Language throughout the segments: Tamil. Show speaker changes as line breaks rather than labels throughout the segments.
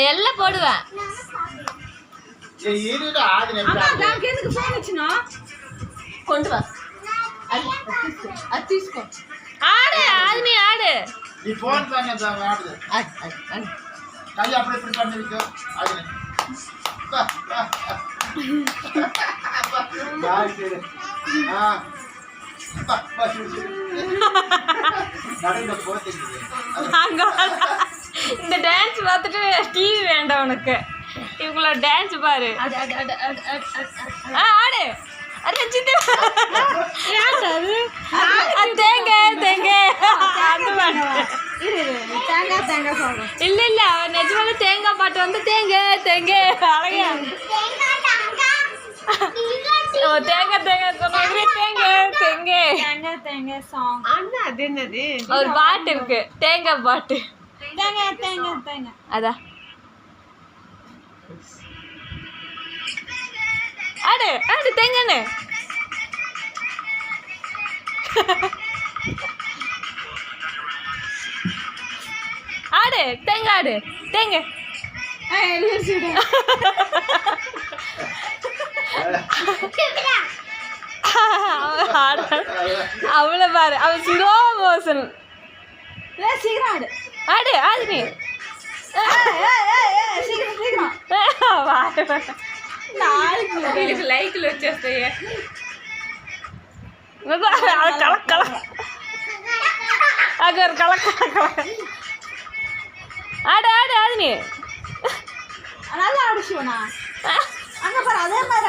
எல்லாம் போடுவேன். கொண்டு வா. அது తీసుకో. ஆடு அது நீ ஆடு.
நீ ஃபோன் பண்ணு ஆடு. கை அப்படியே இப்படி பண்ணி வைக்க. ஆடு. பாய். ஆ.
இந்த டான்ஸ் பார்த்துட்டு டிவி வேண்டாம் உனக்கு. இவங்கள டான்ஸ் பாரு. ஆடு இல்ல இல்ல அவன் நிஜமாவே தேங்காய் பாட்டு வந்து தேங்காய் தேங்காய் அழகா தேங்காய் தேங்காய் சொன்னாங்க. தேங்காய் தேங்காய் தேங்காய் தேங்காய் சாங் அண்ணா அது என்னது ஒரு பாட்டு இருக்கு தேங்காய் பாட்டு. தேங்காய் தேங்காய் தேங்காய் அதான் ஆடு ஆடு தேங்காய் ஆடு தேங்காய் ஆடு தேங்காய் அவளை பாரு அவன் ஸ்லோ மோஷன். ஆடு ஆடு ஆடு நீ லைக்ல వచ్చేస్తాయి. అగర్ కలక ఆడు ఆడు ఆడు నీ అలా ఆడు శివనా అన్న పర అదే మరి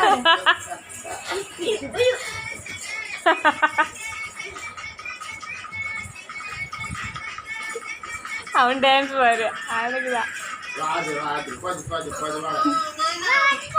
அவன் டான்ஸ் பாரு அழகுதான்.